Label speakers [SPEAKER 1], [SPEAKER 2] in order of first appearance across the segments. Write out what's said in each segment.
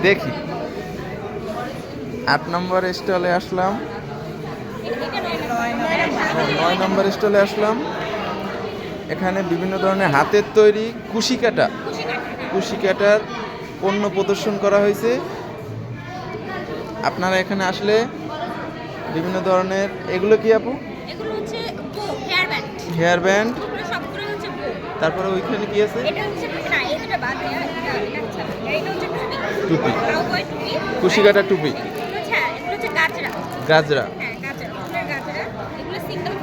[SPEAKER 1] দেখি 8 নম্বর স্টলে আসলাম, 9 নম্বর স্টলে আসলাম। এখানে বিভিন্ন ধরনের হাতের তৈরি কুশি কাটার পণ্য প্রদর্শন করা হয়েছে। আপনারা এখানে আসলে বিভিন্ন ধরনের, এগুলো কি আপু?
[SPEAKER 2] এগুলো হচ্ছে
[SPEAKER 1] হেয়ার ব্যান্ড।
[SPEAKER 2] এগুলো সবগুলো হচ্ছে বো।
[SPEAKER 1] তারপরে ওইখানে কি আছে?
[SPEAKER 2] এটা হচ্ছে না, এটা বাদ দেয়া, এটা হচ্ছে
[SPEAKER 1] টুপি,
[SPEAKER 2] কাউবয় টুপি,
[SPEAKER 1] কুশি কাটা টুপি,
[SPEAKER 2] এগুলো হচ্ছে গাজরা।
[SPEAKER 1] গাজরা,
[SPEAKER 2] হ্যাঁ গাজরা, ফুলের গাজরা। এগুলো সিঙ্গেল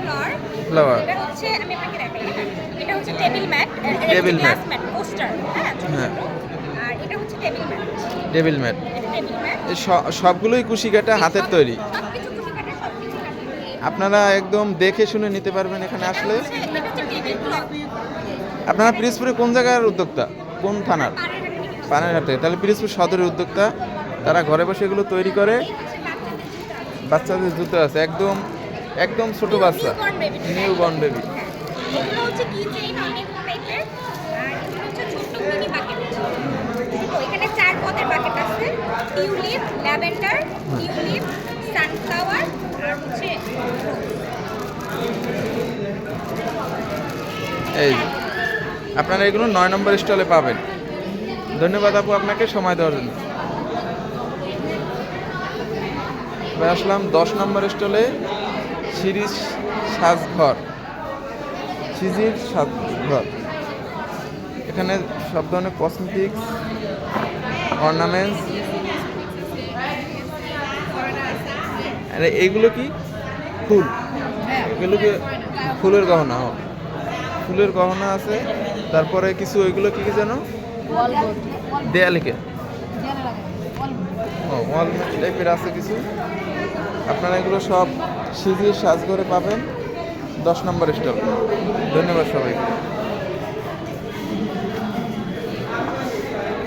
[SPEAKER 1] ফ্লাওয়ার।
[SPEAKER 2] এটা হচ্ছে আমি আপনাকে দেখাই, এটা হচ্ছে table mat,
[SPEAKER 1] table
[SPEAKER 2] mat poster, হ্যাঁ ছোট ছোট। আর এটা হচ্ছে টেবিল ম্যাট।
[SPEAKER 1] Table mat.
[SPEAKER 2] এটা টেবিল ম্যাট।
[SPEAKER 1] সবগুলোই কুশি কাটা হাতের তৈরি।
[SPEAKER 2] সবকিছু কুশি কাটা, সবকিছু কাটা।
[SPEAKER 1] আপনারা একদম দেখে শুনে নিতে পারবেন এখানে আসলে।
[SPEAKER 2] এটা হচ্ছে টেবিল ক্লথ।
[SPEAKER 1] আপনারা পিরোজপুরে কোন জায়গার উদ্যোক্তা, কোন থানার? পানারহাট থেকে। তাহলে পিরোজপুর সদরের উদ্যোক্তা, তারা ঘরে বসে এগুলো তৈরি করে। বাচ্চাদের জুতো আছে, একদম একদম ছোট বাচ্চা, নিউ বর্ন বেবি।
[SPEAKER 2] এগুলো হচ্ছে কি চেইন অনেক টাইপের, আর এগুলো হচ্ছে ছোট মিনি বাকেট। তো এখানে 4 পদের বাকেট আছে, টিউলিপ, ল্যাভেন্ডার, টিউলিপ, সানফ্লাওয়ার আর হচ্ছে
[SPEAKER 1] এই আপনারা এগুলো 9 নম্বর স্টলে পাবেন। ধন্যবাদ আপু আপনাকে সময় দেওয়ার জন্য। এবার আসলাম 10 নম্বর স্টলে, সিরিজ সাজঘর, সিজির সাজঘর। এখানে সব ধরনের কসমেটিক্স, অর্নামেন্টস। আরে এইগুলো কি? ফুল, এগুলো কি ফুলের গহনা? ফুলের গহনা আছে। তারপরে কিছু ওইগুলো কি কি জানো? দেয়ালিকে ওয়াল টাইপের আছে কিছু। আপনারা এগুলো সব সিজির সাজঘরে পাবেন 10 নম্বর স্টল। ধন্যবাদ সবাইকে।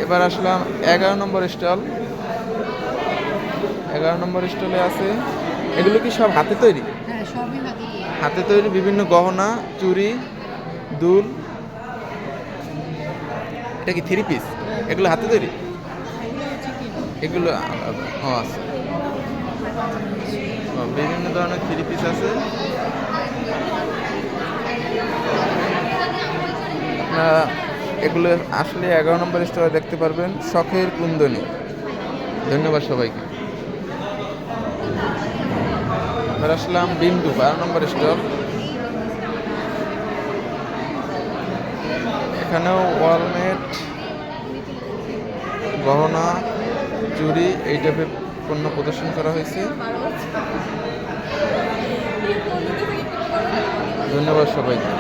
[SPEAKER 1] এবার আসলাম 11 নম্বর স্টল। 11 নম্বর স্টলে আছে, এগুলো কি সব হাতে তৈরি?
[SPEAKER 3] হ্যাঁ, সবই
[SPEAKER 1] হাতে তৈরি বিভিন্ন গহনা, চুড়ি, দুল। এটা কি 3 পিস? এগুলো হাতে তৈরি? এগুলো আছে। বিভিন্ন ধরনের 3 পিস আছে। আপনারা এগুলো আসলে 11 নম্বর স্টলে দেখতে পারবেন। শখের কুন্দনী। ধন্যবাদ সবাইকে। এবার আসলাম বিন্দু 12 নম্বর স্টল। এখানেও ওয়ালমেট, গহনা, চুড়ি এই টাইপের পণ্য প্রদর্শন করা হয়েছে। ধন্যবাদ সবাইকে।